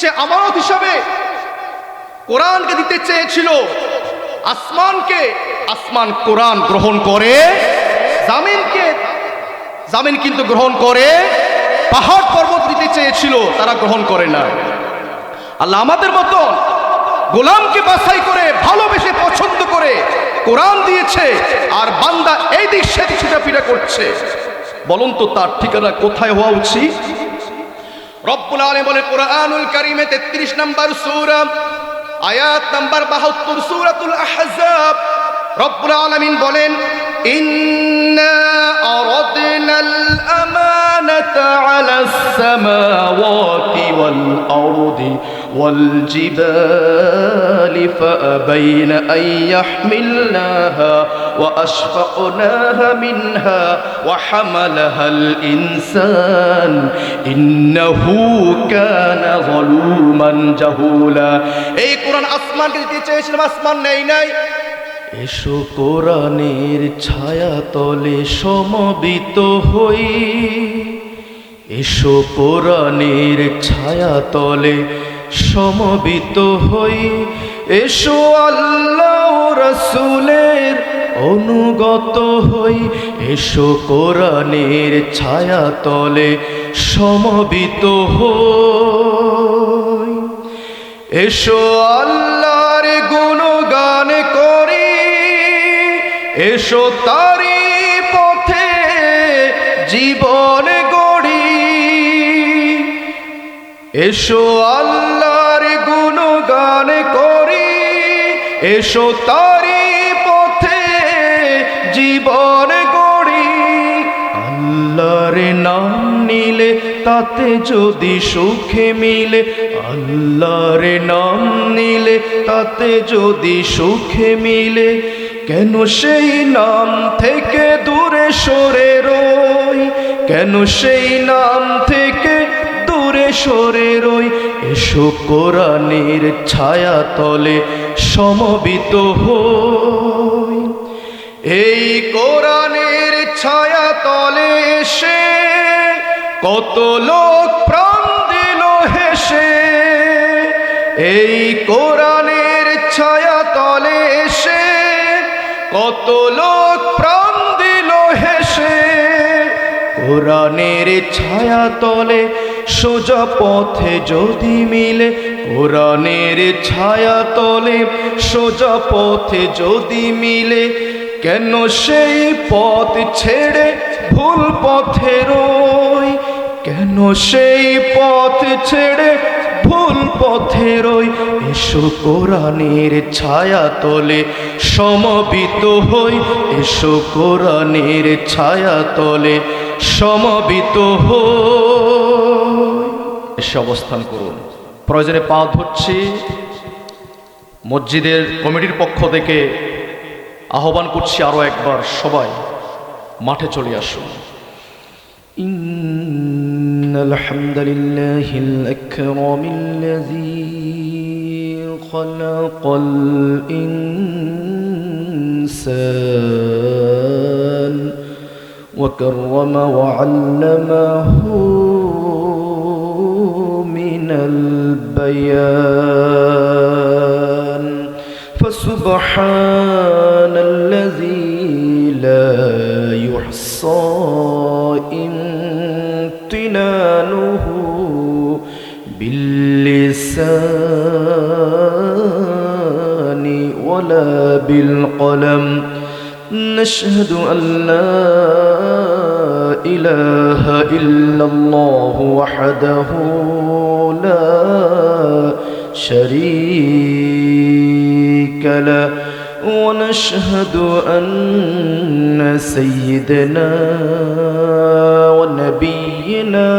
সে আমানত হিসাবে কোরআনকে দিতে চেয়েছিল আসমানকে, আসমান কোরআন গ্রহণ করে, জামিন কিন্তু গ্রহণ করে, পাহাড় পর্বত দিতে চেয়েছিল, তারা গ্রহণ করে না। আল্লাহ আমাদের মতন গোলামকে বাছাই করে ভালোবেসে পছন্দ করে কোরআন দিয়েছে, আর বান্দা এই দিক সেদিক ছুটাফিরা করছে। বলুন তো তার ঠিকানা কোথায় হওয়া উচিত? রব্বুল আলামিন বলে কোরআনুল কারীমে 33 নম্বর সূরা আয়াত নাম্বার 72 সূরাতুল আহজাব, রব্বুল আলামিন বলেন ইন্না আরাদনাল আমানাতা আলাস সামাওয়াতি ওয়াল আরদি ওয়াল জিবালি ফাআবাইনা আন ইয়াহমিলনাহা ওয়া আশফাকনাহা মিনহা ওয়া হামালাহাল ইনসান ইন্নাহু কানা যালুমান জাহুলা। এই কোরআন আসমানকে দিতে চেয়েছিলাম, আসমান নেই নাই। এসো কোরআনের ছায়া তলে সমবেত হই, এসো কোরআনের ছায়া তলে সমবেত হই, এসো আল্লাহ রাসূলের অনুগত হই, এসো কোরআনের ছায়া তলে সমবেত হই, এসো আল্লাহর গুণগান করি, এসো তারি পথে জীবন গড়ি, এসো আল্লাহর গুণগান করি, এসো তারি পথে জীবন গড়ি। আল্লাহর নাম নিলে তাতে যদি সুখে মিলে, আল্লাহর নাম নিলে তাতে যদি সুখে মিলে, কেন সেই নাম থেকে দূরে সরে রই, কেন সেই নাম থেকে দূরে সরে রই। এসো কোরআনের ছায়া তলে সমবেত হই, এই কোরআনের ছায়া তলে এসে কত লোক প্রাণ দিল হেসে, এই কোরআনের ছায়া তলে এসে কত লোক প্রাণ দিল হেসে। কোরআনের ছায়া তলে সোজা পথে যদি মিলে, কোরআনের ছায়া তলে সোজা পথে যদি মিলে, কেন সেই পথ ছেড়ে ভুল পথে রই, কেন সেই পথ ছেড়ে ভুল পথে রই। এসো কোরআনের ছায়া তলে সমবেত হই, এসো কোরআনের ছায়া তলে সমবেত হই। এসে অবস্থান করুন। প্রয়োজনে পা ধরছি। মসজিদের কমিটির পক্ষ থেকে আহ্বান করছি আরো একবার সবাই মাঠে চলে আসুন। ইন্নাল হামদুলিল্লাহিল আকরামিল্লাযী খালাকাল ইনসান ওয়া কাররামা ওয়া আল্লামাহু মিনাল বায়ান ফাসুবহানাল্লাযী লা ইউহসা ইমতিনানুহু বিল্লিসানি ওয়ালা বিলকলম نشهد أن لا إله إلا الله وحده لا شريك له ونشهد أن سيدنا ونبينا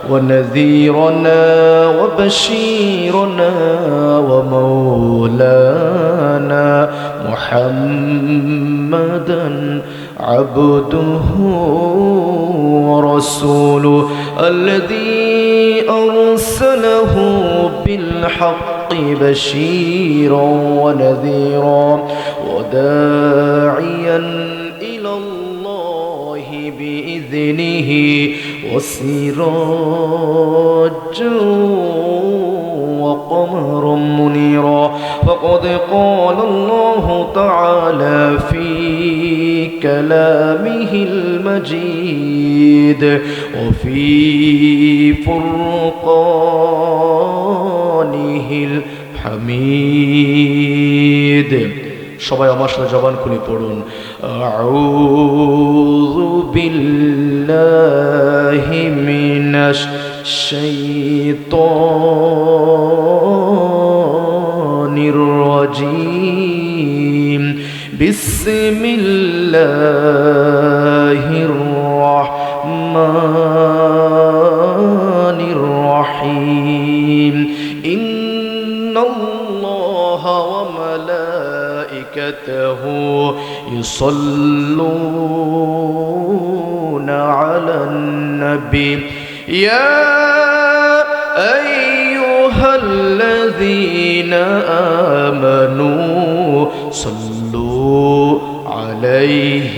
ونذيرنا وبشيرنا ومولانا محمدا عبده ورسوله الذي أرسله بالحق بشيرا ونذيرا وداعيا إلى الله بإذنه وسراجا وقمرا منيرا فقد قال الله تعالى في كلامه المجيد وفي فرقانه الحميد সবাই আমার সাথে জবান খুলে পড়ুন আউযু বিল্লাহি মিনাশ শাইতানির রাজীম বিসমিল্লাহির রাহমানির রাহিম ইন্নাল্লাহা ওয়া ملائكته يصلون على النبي يا أيها الذين آمنوا صلوا عليه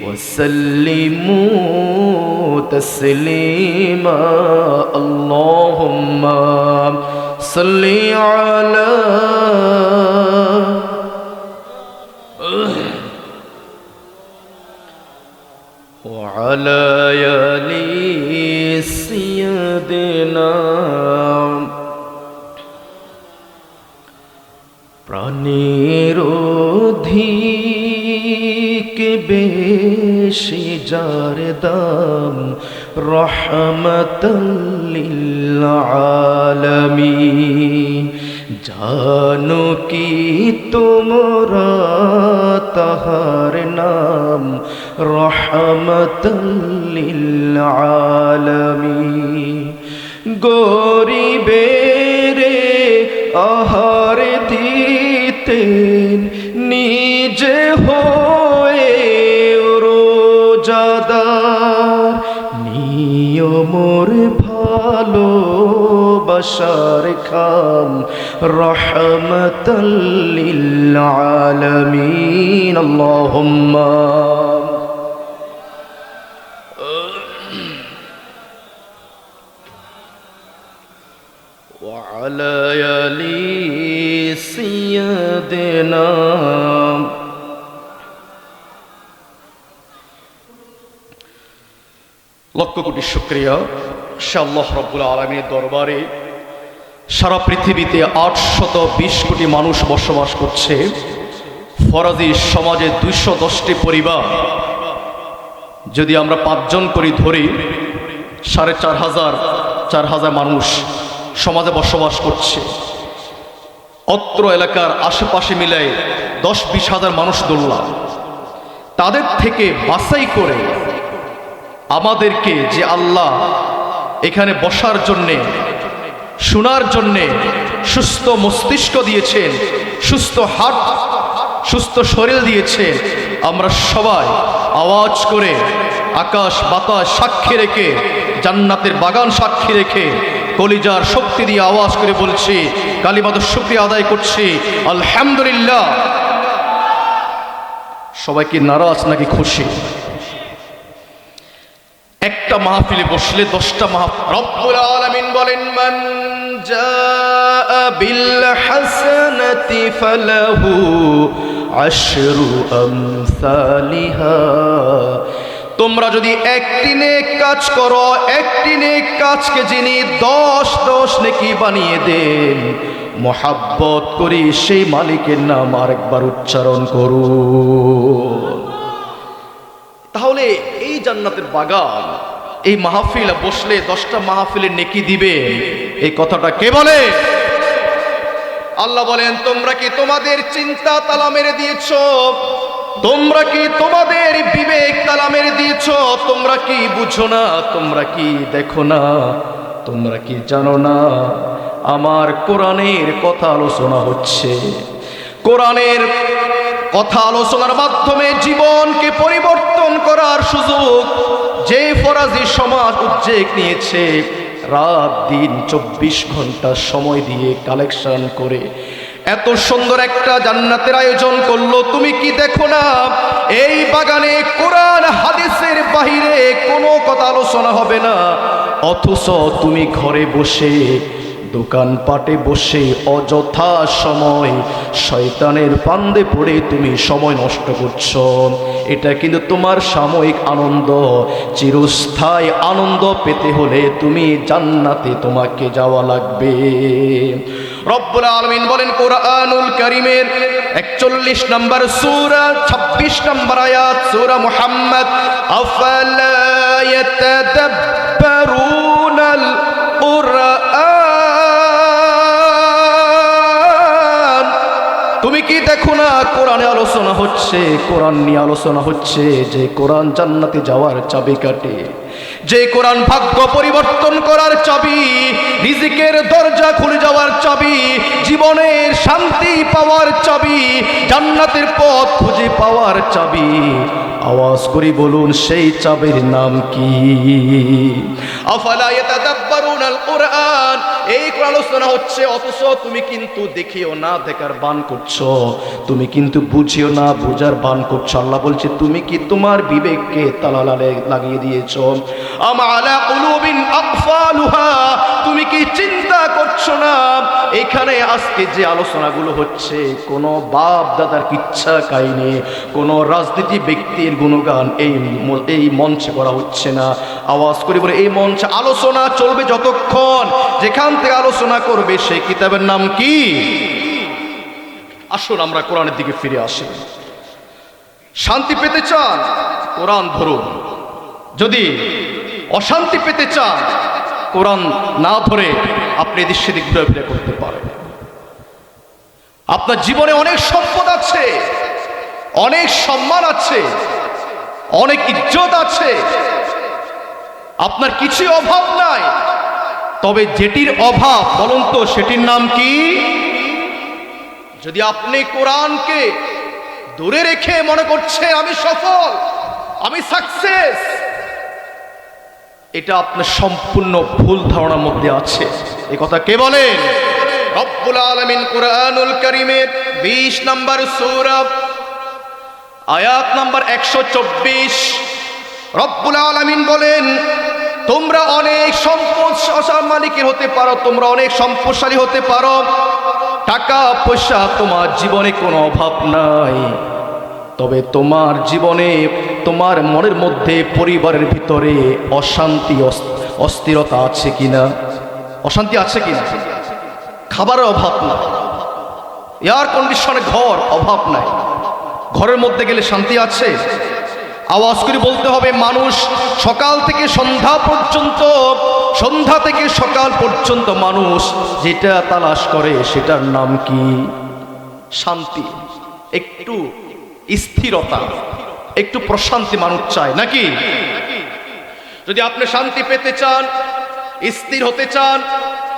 وسلموا تسليما اللهم صل على وعلى آل سيدنا প্রাণের অধিক বেশি যার দাম রহমাতাল লিল আলামিন জানো কি তোমরা তাহার নাম রহমাতাল লিল আলামিন গরিবের আহার দিতেন নিজে হয়ে রোজাদার নিয়মর ভালোবাসার খাম রহমাতাল লিল আলামিন আল্লাহুম্মা وعلى آل سيدنا লক্ষ কোটি শুকরিয়া সে আল্লাহ রাব্বুল আলামিনের দরবারে সারা পৃথিবীতে 820 কোটি মানুষ বসবাস করছে ফরাজি সমাজে 210টি পরিবার যদি আমরা 5 জন করে ধরি 4,500 মানুষ সমাজে বসবাস করছে অত্র এলাকার আশেপাশে মিলাই 10-20 হাজার মানুষ ধরলাম তাদের থেকে বাছাই করে আমাদেরকে যে আল্লাহ এখানে বসার জন্যে শোনার জন্যে সুস্থ মস্তিষ্ক দিয়েছেন সুস্থ হাত সুস্থ শরীর দিয়েছেন আমরা সবাই আওয়াজ করে আকাশ বাতাস সাক্ষী রেখে জান্নাতের বাগান সাক্ষী রেখে কলিজার শক্তি দিয়ে আওয়াজ করে বলছি কালিমাতুশ শুকরিয়া আদায় করছি আলহামদুলিল্লাহ সবাই কি নারাজ নাকি খুশি একটা মাহফিলে বসলে 10টা রব্বুল আলামিন বলেন মান জাআ বিল হাসানাতি ফালাহু আশরু আমসালিহা তোমরা যদি একটি নেক কাজ করো একটি নেক কাজকে যিনি 10 নেকি বানিয়ে দেন মোহাব্বত করি সেই মালিকের নাম আরেকবার উচ্চারণ করুন তাহলে এই জান্নাতের বাগান এই মাহফিলে বসলে 10টা মাহফিলের নেকি দিবে এই কথাটা কে বলে আল্লাহ বলেন তোমরা কি তোমাদের চিন্তা তালা মেরে দিয়েছো তোমরা কি তোমাদের বিবেক তালা মেরে দিয়েছো তোমরা কি বুঝো না তোমরা কি দেখো না তোমরা কি জানো না আমার কোরআনের কথা আলোচনা হচ্ছে কোরআনের কথা আলোচনার মাধ্যমে জীবনকে পরিবর্তন করার সুযোগ যে ফরাজি সমাজ উদ্যোগ নিয়েছে রাত দিন 24 ঘন্টা সময় দিয়ে কালেকশন করে এত সুন্দর একটা জান্নাতের আয়োজন করলো, তুমি কি দেখো না এই বাগানে কোরআন হাদিসের বাহিরে কোনো কথা আলোচনা হবে না, অথচ তুমি ঘরে বসে দোকানপাটে বসে অযথা সময় শয়তানের ফাঁদে পড়ে তুমি সময় নষ্ট করছো। এটা কিন্তু তোমার সাময়িক আনন্দ, চিরস্থায়ী আনন্দ পেতে হলে তুমি জান্নাতে তোমাকে যাওয়া লাগবে। রব্বুল আলামিন বলেন কোরআনুল কারীমের 41 নম্বর সূরা 26 নম্বর আয়াত, সূরা মুহাম্মদ, আফালা ইয়াতাদাব্বারুনাল কুরআন, তুমি কি দেখো না কোরআনে আলোচনা হচ্ছে, কোরআন নিয়ে আলোচনা হচ্ছে, যে কোরআন জান্নাতে যাওয়ার চাবিকাঠি, যে কোরআন ভাগ্য পরিবর্তন করার চাবি, রিজিকের দরজা খুলে যাওয়ার চাবি, জীবনের শান্তি পাওয়ার চাবি, জান্নাতের পথ খুঁজে পাওয়ার চাবি। আওয়াজ করে বলুন সেই চাবির নাম কি? আফালা ইয়াতাদাব্বারুনাল কুরআন, এই কোরআন আলোচনা হচ্ছে, অথচ তুমি কিন্তু দেখিও না দেখার বান করছো, তুমি কিন্তু বুঝিও না বুঝার বান করছো। আল্লাহ বলছে তুমি কি তোমার বিবেককে তালা লাগিয়ে দিয়েছো? আম আলা কুলুবিন আকফালুহা, তুমি কি চিন্তা করছো না এখানে আজকে যে আলোচনাগুলো হচ্ছে কোনো বাপ দাদার কিচ্ছা কাহিনী, কোনো রাজনীতি ব্যক্তির গুণগান এই মঞ্চে করা হচ্ছে না। আওয়াজ করে বলে এই মঞ্চে আলোচনা চলবে যতক্ষণ, যেখান থেকে আলোচনা করবে সেই কিতাবের নাম কি? আসুন আমরা কোরআনের দিকে ফিরে আসি। শান্তি পেতে চান কোরআন ধরুন, যদি অশান্তি পেতে চান কোরআন না ধরে আপনি এদিক সেদিক ঘুরে করতে পারেন। আপনার জীবনে অনেক সম্পদ আছে, অনেক সম্মান আছে, অনেক ইজ্জত আছে, আপনার কিছুই অভাব নাই, তবে যেটির অভাব বলুন তো সেটির নাম কি? যদি আপনি কোরআনকে দূরে রেখে মনে করছেন আমি সফল, আমি সাকসেস, এটা আপনার সম্পূর্ণ ভুল ধারণার মধ্যে আছে। এই কথা কে বলেন? রব্বুল আলামিন কোরআনুল কারীমের 20 নম্বর সূরা আয়াত নম্বর 124 রব্বুল আলামিন বলেন তোমরা অনেক সম্পদের মালিকের হতে পারো, তোমরা অনেক সম্পদশালী হতে পারো, টাকা পয়সা তোমার জীবনে কোনো অভাব নাই, তবে তোমার জীবনে তোমার মনের মধ্যে পরিবারের ভিতরে অশান্তি অস্থিরতা আছে কিনা? অশান্তি আছে কিনা? খাবারের অভাব নাই, এয়ার কন্ডিশনে ঘর অভাব নাই, ঘরের মধ্যে গেলে শান্তি আছে? আওয়াজ করে বলতে হবে, মানুষ সকাল থেকে সন্ধ্যা পর্যন্ত, সন্ধ্যা থেকে সকাল পর্যন্ত মানুষ যেটা তালাশ করে সেটার নাম কি? শান্তি, একটু স্থিরতা, একটু প্রশান্তি মানুষ চায় নাকি? যদি আপনি শান্তি পেতে চান, স্থির হতে চান,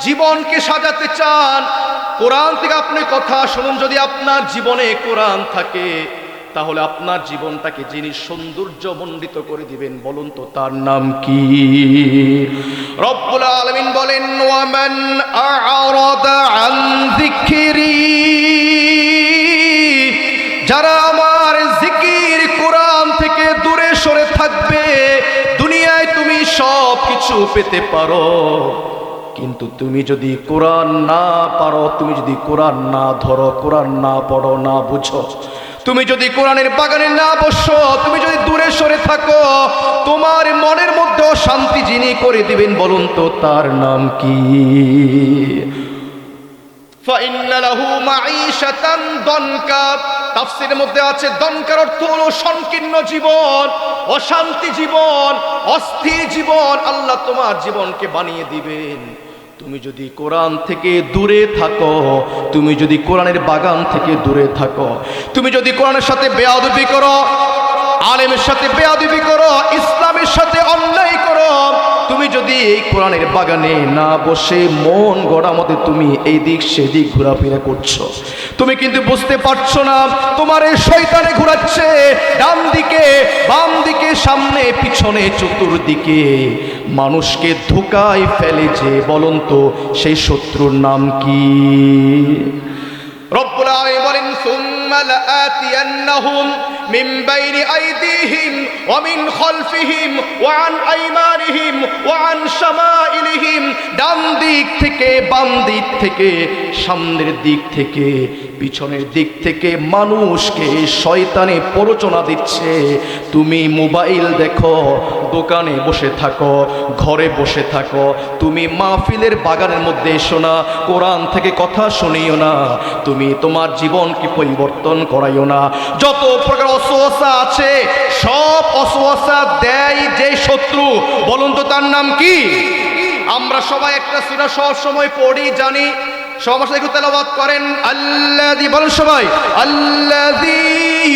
জীবনকে সাজাতে চান, কোরআন থেকে আপনি কথা শুনুন। যদি আপনার জীবনে কোরআন থাকে তাহলে আপনার জীবনটাকে যিনি সৌন্দর্যমণ্ডিত করে দিবেন বলুন তো তার নাম কি? রব্বুল আলামিন বলেন ওয়ামান আ'রাদা আন যিকরি, যারা আমার জিকির কোরআন থেকে দূরে সরে থাকবে, দুনিয়ায় তুমি সব কিছু পেতে পারো, কিন্তু তুমি যদি কোরআন না পারো, তুমি যদি কোরআন না ধরো, কোরআন না পড়ো, না বুঝো, তুমি যদি কোরআনের বাগানে না বসো, তুমি যদি দূরে সরে থাকো, তোমার মনের মধ্যে অশান্তি যিনি করে দিবেন বলুন তো তার নাম কি? ফাইন্না লাহু মাঈশাতান দনকা, তাফসীরের মধ্যে আছে দনকার অর্থ হলো সংকীর্ণ জীবন, অশান্তি জীবন, অস্থির জীবন আল্লাহ তোমার জীবনকে বানিয়ে দিবেন। তুমি যদি কোরআন থেকে দূরে থাকো, তুমি যদি কোরআনের বাগান থেকে দূরে থাকো, তুমি যদি কোরআনের সাথে বেয়াদবি করো, আলেমের সাথে বেয়াদবি করো, ইসলামের সাথে অন্যায় করো, তুমি যদি এই কোরআনের বাগানে না বসে মন গড়া মতে তুমি এই দিক সেদিক ঘোরাফেরা করছো, তুমি কিন্তু বুঝতে পারছো না তোমার এই শয়তানে ঘোরাচ্ছে ডান দিকে বাম দিকে সামনে পিছনে চতুর্দিকে, মানুষকে ধোঁকায় ফেলে যে বলুন তো সেই শত্রুর নাম কি? রব্বুল আলামিন বলেন সুম্মা লাআতিয়ান্নাহুম মিন বাইনি আইদিহিম ওয়া মিন খালফিহিম ওয়া আন আইমানিহিম ওয়া আন শামাইলিহিম, ডান দিক থেকে বাম দিক থেকে সামনের দিক থেকে পিছনের দিক থেকে মানুষকে শয়তানে প্ররোচনা দিচ্ছে। তুমি মোবাইল দেখো, দোকানে বসে থাকো, ঘরে বসে থাকো, তুমি মাহফিলের বাগানের মধ্যে এসো না, কোরআন থেকে কথা শুনিও না, তুমি তোমার জীবনকে পরিবর্তন করাইও না। যত প্রকার অসওয়াসা আছে সব অসওয়াসা দেয় যে শত্রু, বলুন তো তার নাম কি? আমরা সবাই একটা সূরা সব সময় পড়ি, জানি, সবার সাথে একটু তেলাওয়াত করেন। আল্লাযী, বলেন সবাই, আল্লাযী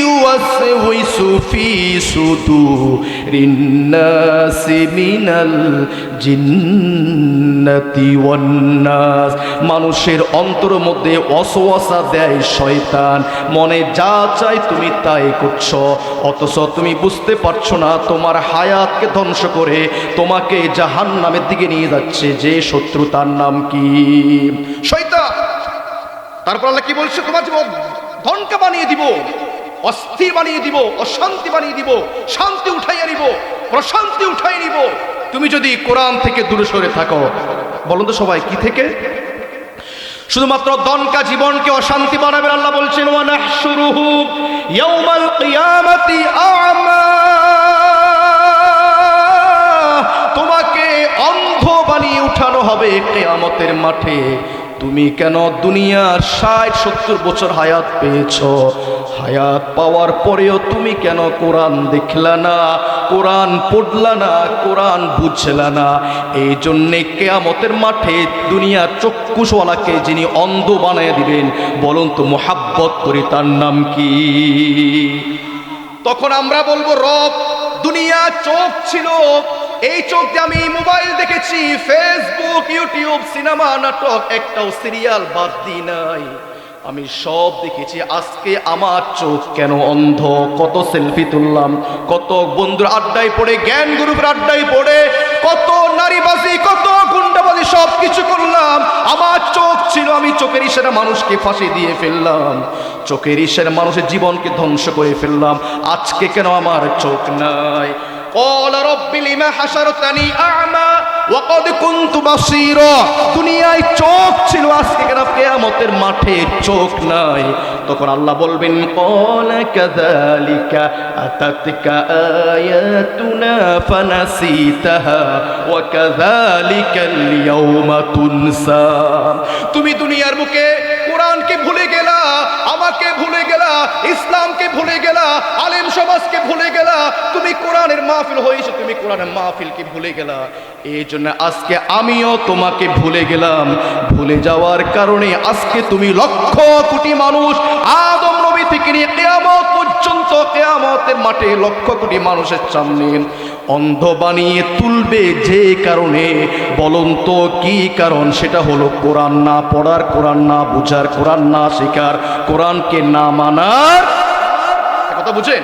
ইউওয়াসওয়িসু ফি সুদুরিন নাসি মিনাল জিন্নাতি ওয়ান নাস। মানুষের অন্তরের মধ্যে ওয়াসওয়াসা দেয় শয়তান, মনে যা চাই তুমি তাই করছো, অথচ তুমি বুঝতে পারছো না তোমার হায়াতকে ধ্বংস করে তোমাকে জাহান্নামের দিকে নিয়ে যাচ্ছে যে শত্রু, তার নাম কি? শয়তান। তারপর আল্লাহ কি বলছে? তোমার জীবন ধ্বংস বানিয়ে দিব, অস্থির বানিয়ে দিব, অশান্তি বানিয়ে দিব, শান্তি উঠাইয়া নিব, প্রশান্তি উঠাই নিব তুমি যদি কোরআন থেকে দূরে সরে থাকো। বলুন তো সবাই, কি থেকে? শুধুমাত্র দনকা জীবনকে অশান্তি বানাবেন। আল্লাহ বলছেন ওয়া নাহশুরুহু ইয়াউমাল কিয়ামাতি আ'মা, তোমাকে অন্ধ বানিয়ে উঠানো হবে কিয়ামতের মাঠে। তুমি কেন দুনিয়ার 60-70 বছর হায়াত পেয়েছো, হায়াত পাওয়ার পরেও তুমি কেন কোরআন দেখলা না, কোরআন পড়লা না, কোরআন বুঝলা না? এই জন্যে কিয়ামতের মাঠে দুনিয়ার চক্ষুশওয়ালাকে যিনি অন্ধ বানিয়ে দিবেন, বলুন তো মোহাব্বত করি, তার নাম কি? তখন আমরা বলবো রব, দুনিয়া চোখ ছিল, এই চোখ দিয়ে আমি মোবাইল দেখেছি, ফেসবুক, ইউটিউব, সিনেমা, নাটক, একটাও সিরিয়াল বাদ দিই নাই, আমি সব দেখেছি। আজকে আমার চোখ কেন অন্ধ? কত সেলফি তুললাম, কত বন্ধুর আড্ডায় পড়ে, জ্ঞান গ্রুপের আড্ডায় পড়ে, কত নারীবাজি, কত গুন্ডাবাজি, সব কিছু করলাম। আমার চোখ ছিল, আমি চোখের ইশারা মানুষকে ফাঁসি দিয়ে ফেললাম, চোখের ইশারা মানুষের জীবনকে ধ্বংস করে ফেললাম। আজকে কেন আমার চোখ নাই? قال رب لما حشرتني أعمى وقد كنت بصيرا, দুনিয়ায় চোখ ছিল, আজকে কেন কিয়ামতের মাঠে চোখ নাই? তখন আল্লাহ বলবেন قال كذلك أتتك آياتنا فنسيتها وكذلك اليوم تنسى। তুমি দুনিয়ার বুকে কোরআনকে ভুলে গেলা, আমাকে ভুলে গেলা, ইসলামকে ভুলে গেলা, আলেম সমাজকে ভুলে গেলা, তুমি কোরআনের মাহফিল হয়েছে, তুমি কোরআনের মাহফিলকে ভুলে গেলা। এই জন্য আজকে আমিও তোমাকে ভুলে গেলাম। ভুলে যাওয়ার কারণে আজকে তুমি লক্ষ কোটি মানুষ, আদম নবী থেকে নিয়ে কিয়ামত পর্যন্ত, কিয়ামতের মাঠে লক্ষ কোটি মানুষের সামনে অন্ধ বানিয়ে তুলবে। যে কারণে, বলুন তো কি কারণ? সেটা হলো কোরআন না পড়ার, কোরআন না বুঝার, কোরআন না শেখার, কোরআনকে না মানার। কথা বুঝেন?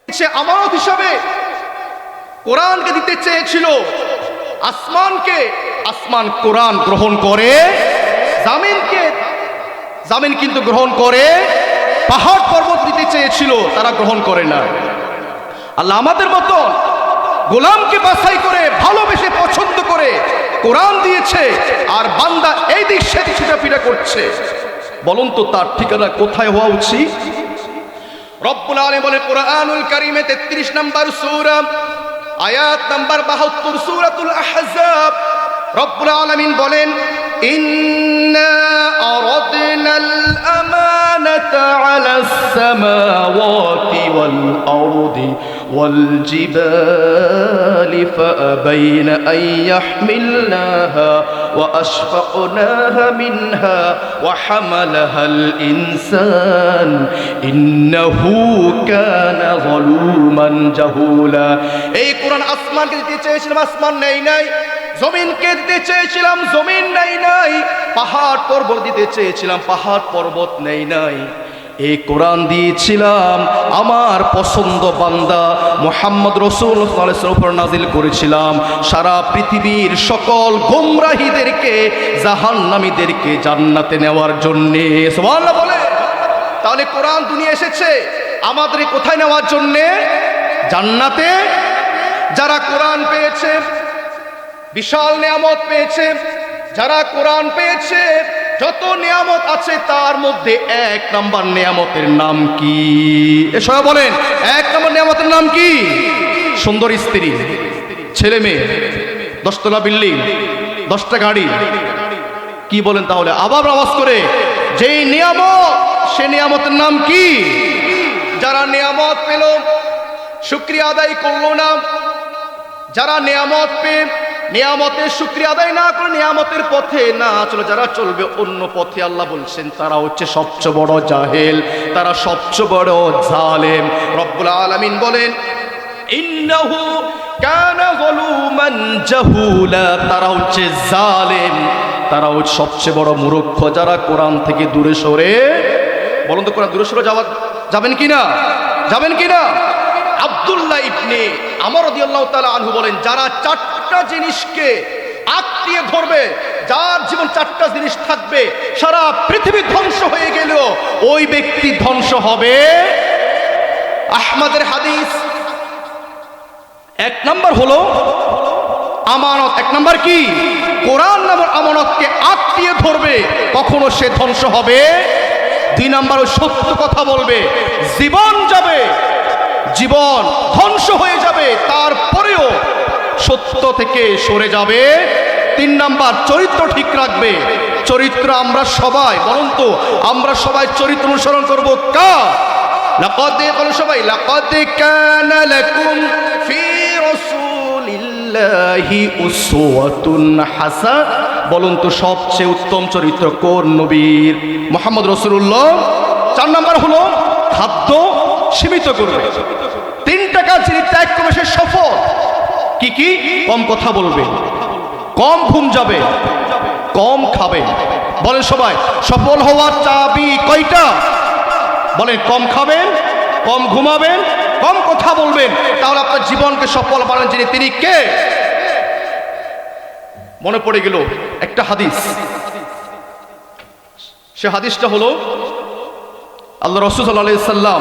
সে আমানত হিসাবে কোরআনকে দিতে চেয়েছিল আসমানকে, আসমান কোরআন গ্রহণ করে, জামিনকে, জামিন কিন্তু গ্রহণ করে, পাহাড় পর্বত দিতে চেয়েছিল, তারা গ্রহণ করে না। আল্লাহ আমাদের মতো গোলামকে বাছাই করে, ভালোবেসে, পছন্দ করে কোরআন দিয়েছে, আর বান্দা এই দিক সেদিক ছুটাফিরা করছে। বলুন তো তার ঠিকানা কোথায় হওয়া উচিত? রব্বুল আলামিন বলেন কোরআনুল কারীমে 33 নম্বর সূরা, আয়াত নাম্বার 72, সূরাতুল আহজাব। রব্বুল আলামিন বলেন ইন্না আরাদনাল আমানাতা আলাস সামাওয়াতি ওয়াল আরদি ওয়াল জিবালি ফাআবাইনা আন ইয়াহমিলনাহা ওয়া আশফাকনাহা মিনহা ওয়া হামালাহাল ইনসান ইন্নাহু কানা যালুমান জাহুলা। এই কোরআন আসমানকে দিতে চেয়েছিলাম, আসমান নেই নাই, জমিনকে দিতে চেয়েছিলাম, জমিন নেই নাই, পাহাড় পর্বত দিতে চেয়েছিলাম, পাহাড় পর্বত নেই নাই। এই কোরআন দিয়েছিলাম আমার পছন্দ বান্দা মুহাম্মদ রাসূলুল্লাহ সাল্লাল্লাহু আলাইহি ওয়াসাল্লামের উপর নাজিল করেছিলাম সারা পৃথিবীর সকল গোমরাহীদেরকে জাহান্নামীদেরকে জান্নাতে নেওয়ার জন্য। সুবহানাল্লাহ বলে। তাহলে কোরআন দুনিয়া এসেছে আমাদের কোথায় নেওয়ার জন্য? জান্নাতে। যারা কোরআন পেয়েছে বিশাল নিয়ামত পেয়েছে, যারা কোরআন পেয়েছে যত নিয়ামত আছে তার মধ্যে এক নাম্বার নিয়ামতের নাম কি? সবাই বলেন, এক নম্বর নিয়ামতের নাম কি? সুন্দর স্ত্রী, ছেলে মেয়ে, 10 তলা বিল্ডিং, 10টা গাড়ি। কি বলেন তাহলে? আবার আওয়াজ করে, যেই নিয়ামত সে নিয়ামতের নাম কি? যারা নিয়ামত পেল শুকরিয়া আদায় করলো না, যারা নিয়ামত পেয়ে নিয়ামতের শুকরিয়া আদায় না করে নিয়ামতের পথে না চলে, যারা চলবে অন্য পথে, আল্লাহ বলছেন তারা হচ্ছে সবচেয়ে বড় জাহেল, তারা সবচেয়ে বড় জালেম। রব্বুল আলামিন বলেন ইন্নাহু কানা যালুমান জাহুলা, তারা হচ্ছে জালেম, তারা হচ্ছে সবচেয়ে বড় মূর্খ যারা কোরআন থেকে দূরে সরে। বলুন তো কোরআন দূরে সরে যাবেন কিনা? যাবেন কিনা? আব্দুল্লাহ ইবনে আমর রাদিয়াল্লাহু তাআলা আনহু বলেন, যারা 4টা জিনিসকে আঁকড়িয়ে ধরবে, যার জীবন 4টা জিনিস থাকবে, সারা পৃথিবী ধ্বংস হয়ে গেলেও ওই ব্যক্তি ধ্বংস হবে। আহমদের হাদিস। 1 নাম্বার হলো আমানত। 1 নাম্বার কি? কোরআন নামের আমানতকে আঁকড়িয়ে ধরবে, কখনো সে ধ্বংস হবে। 2 নাম্বার সত্য কথা বলবে, জীবন যাবে, জীবন ধ্বংস হয়ে যাবে, তারপরেও সত্য থেকে সরে যাবে। 3 নাম্বার চরিত্র ঠিক রাখবে। চরিত্র আমরা সবাই, বলুন তো আমরা সবাই চরিত্র অনুসরণ করবো কার? লাকাদ, বলো সবাই, লাকাদ কানা লাকুম ফি রাসূলিল্লাহি উসওয়াতুন হাসানাহ। বলুন তো সবচেয়ে উত্তম চরিত্র কোন নবীর? মুহাম্মদ রাসূলুল্লাহ। 4 নাম্বার হলো খাদ্য সীমিত করবে। 3টা কাজ যিনি ত্যাগ করবে সে সফল। কি কি? কম কথা বলবে, কম ঘুম যাবে, কম খাবে। বলেন সবাই, সফল হওয়ার চাবি কয়টা? বলেন, কম খাবেন, কম ঘুমাবেন, কম কথা বলবেন, তাহলে আপনার জীবনকে সফল বানান। যিনি তিনি কে? মনে পড়ে গেল একটা হাদিস। সে হাদিসটা হলো আল্লাহ রাসূল সাল্লাল্লাহু আলাইহি সাল্লাম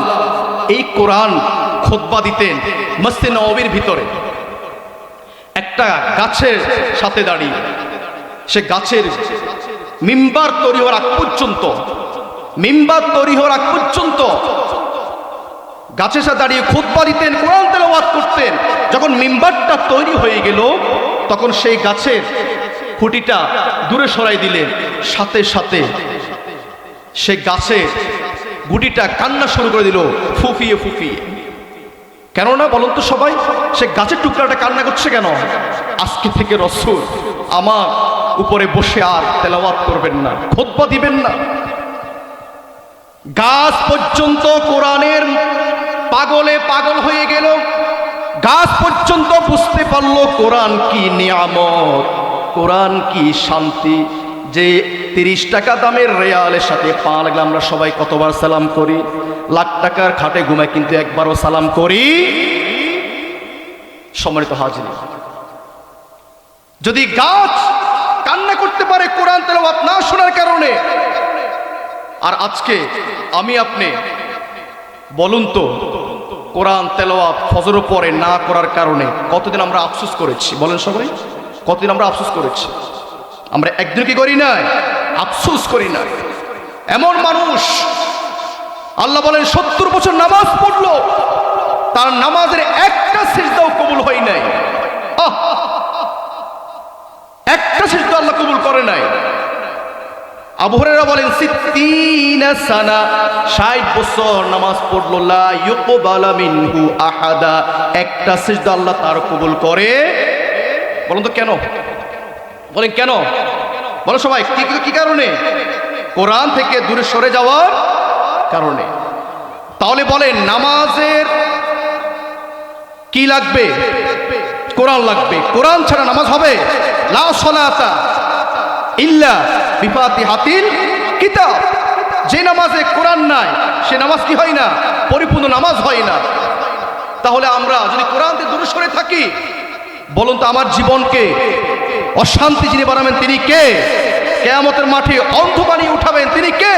এই কোরআন খুতবা দিতেন মসজিদে নববীর ভিতরে, একটা গাছের সাথে দাঁড়িয়ে। সে গাছের মিম্বার তৈরি হওয়ার আগ পর্যন্ত, মিম্বার তৈরি হওয়ার আগ পর্যন্ত গাছের সাথে দাঁড়িয়ে খুতবা দিতেন, কোরআন তেলাওয়াত করতেন। যখন মিম্বারটা তৈরি হয়ে গেল তখন সেই গাছের খুঁটিটা দূরে সরাই দিলেন, সাথে সাথে সে গাছের গুটিটা কান্না শুরু করে দিল ফুফিয়ে ফুফিয়ে। কেননা বলুন তো সবাই, সে গাছের টুকরাটা কান্না করছে কেন? আজকে থেকে রাসূল আমার উপরে বসে আর তেলাওয়াত করবেন না, খুতবা দিবেন না। গাছ পর্যন্ত কোরআনের পাগলে পাগল হয়ে গেল, গাছ পর্যন্ত বুঝতে পারলো কোরআন কি নিয়ামত, কোরআন কি শান্তি। যে 30 টাকা দামের রেয়ালের সাথে পা লাগলে আমরা সবাই কতবার সালাম করি? লাখ টাকার খাটে ঘুমায় কিন্তু একবারও সালাম করি? সম্মানিত হাজির, যদি গাছ কান্না করতে পারে কোরআন তেলাওয়াত না শোনার কারণে, আর আজকে আমি আপনি বলুন তো কোরআন তেলাওয়াত ফজর পরে না করার কারণে কতদিন আমরা আফসোস করেছি? বলেন সবাই, কতদিন আমরা আফসোস করেছি? আমরা একদিন কি করি না? আফসোস করি না। এমন মানুষ আল্লাহ বলেন 70 বছর নামাজ পড়লো, তার নামাজের একটা সিজদাও কবুল হয় নাই। একটা সিজদা আল্লাহ কবুল করে নাই। আবু হুরায়রা বলেন 60 সানা, 60 বছর নামাজ পড়লো, লা ইউকবালা মিনহু আহাদা, একটা সিজদা আল্লাহ তার কবুল করে। বলুন তো কেন? বলেন কেন? বলো সবাই, কি কারণে? কোরআন থেকে দূরে সরে যাওয়ার কারণে। তাহলে বলেন নামাজের কি লাগবে? কোরআন লাগবে। কোরআন ছাড়া নামাজ হবে? লা সালাতা ইল্লা বিফাতিহাতিল কিতাব। যে নামাজে কোরআন নাই সে নামাজ কি হয় না? পরিপূর্ণ নামাজ হয় না। তাহলে আমরা যদি কোরআন থেকে দূরে সরে থাকি, বলুন তো আমার জীবনকে অশান্তি যিনি বানাবেন তিনি কে? কিয়ামতের মাঠে অন্ধ বানিয়ে উঠাবেন তিনি কে?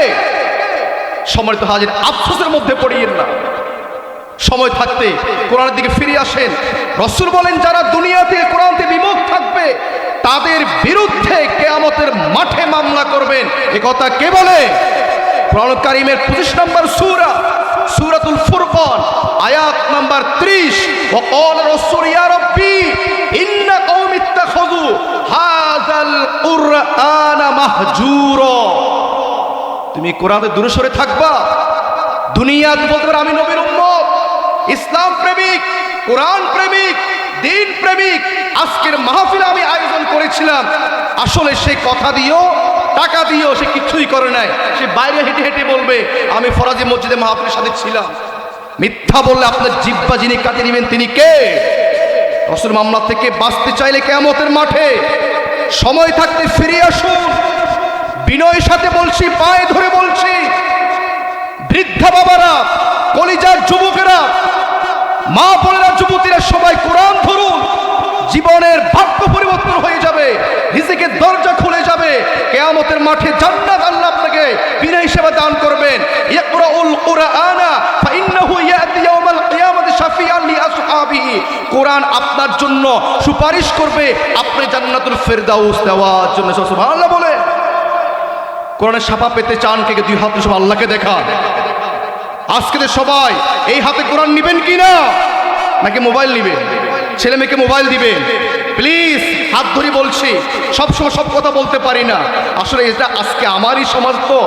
সম্মানিত হাজির, আফসোসের মধ্যে পড়িয়েন না। সময় থাকতে কোরআনের দিকে ফিরে আসেন। রাসূল বলেন যারা দুনিয়া থেকে কোরআন থেকে বিমুখ থাকবে তাদের বিরুদ্ধে কিয়ামতের মাঠে মামলা করবেন। এ কথা কে বলে? কোরআন কারীমের 25 নম্বর সূরা, সূরাতুল ফুরকান, আয়াত নাম্বার 30। ওয়াকালা রাসূল ইয়া রাব্বি ইন্না কওমি ইত্তাখাযু হাযাল কুরআনা মাহজুরা। তুমি কোরআনের দূরে সরে থাকবা, দুনিয়া বলতে পারে আমি নবীর উম্মত, ইসলাম প্রেমিক, কোরআন প্রেমিক, দিন প্রেমিক। আজকের মাহফিল আমি আয়োজন করেছিলাম, আসলে সে কথা দিও টাকা দিও সে কিছুই করে নাই। সে বাইরে হেঁটে হেঁটে বলবে আমি ফরাজি মসজিদে মাহফিলের সাথে ছিলাম। মিথ্যা বললে আপনার জিহ্বা যিনি কাটিয়ে নেবেন তিনি কে? রাসূল মামলা থেকে বাঁচতে চাইলে কিয়ামতের মাঠে সময় থাকতে ফিরে আসুন। বিনয়ের সাথে বলছি, পায়ে ধরে বলছি, বৃদ্ধা বাবারা, কলিজার যুবকেরা, মা বোনেরা, যুবতীরা সবাই কোরআন ধরুন। জীবনের ভাগ্য পরিবর্তন হয়ে যাবে, রিজিকের দরজা খুলে যাবে। কিয়ামতের মাঠে জান্নাত আল্লাহ আপনাকে বিনা হিসাবে দান করবেন। ইকরাউল কুরআনা ফাইন্নাহু ইয়াতি ইয়াউমাল কিয়ামাতি শাফিআন লিআসহাবিহি। কোরআন আপনার জন্য সুপারিশ করবে আপনি জান্নাতুল ফেরদাউস দেওয়ার জন্য। সুবহানাল্লাহ বলে। কোরআনের ছাপা পেতে চান কে? দুই হাত সব আল্লাহকে দেখান। আজকে সবাই এই হাতে কোরআন নেবেন কিনা, নাকি মোবাইল নেবেন? ছেলে মেয়েকে মোবাইল দিবেন? প্লিজ হাত ধরে বলছি, সবসময় সব কথা বলতে পারি না। আসলে এটা আজকে আমারই সমাজ, তো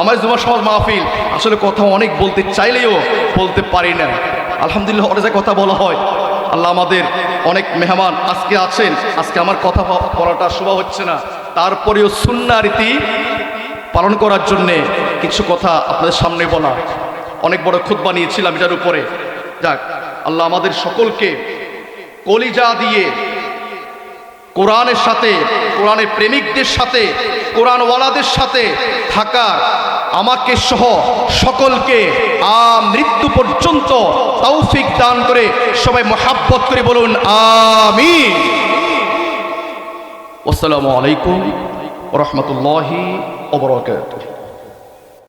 আমার জুমার সমাজ মাহফিল, আসলে কথা অনেক বলতে চাইলেও বলতে পারি না। আলহামদুলিল্লাহ অনেক কথা বলা হয়। আল্লাহ আমাদের অনেক মেহমান আজকে আছেন। আজকে আমার কথা বলাটা শোভা হচ্ছে না, তারপরেও সুন্নাহ রীতি পালন করার জন্যে কিছু কথা আপনাদের সামনে বলা। অনেক বড় খুতবা নিয়েছিলাম এটার উপরে। যাক, আল্লাহ আমাদের সকলকে কলিজা দিয়ে কোরআনের সাথে, কোরআনের প্রেমিকদের সাথে, কোরআনওয়ালাদের সাথে থাকার আমাকে সহ সকলকে মৃত্যু পর্যন্ত তৌফিক দান করে সবাই মহাব্বত করে বলুন আমিন। আসসালামু আলাইকুম ওয়া রাহমাতুল্লাহি ওয়া বারাকাতুহু।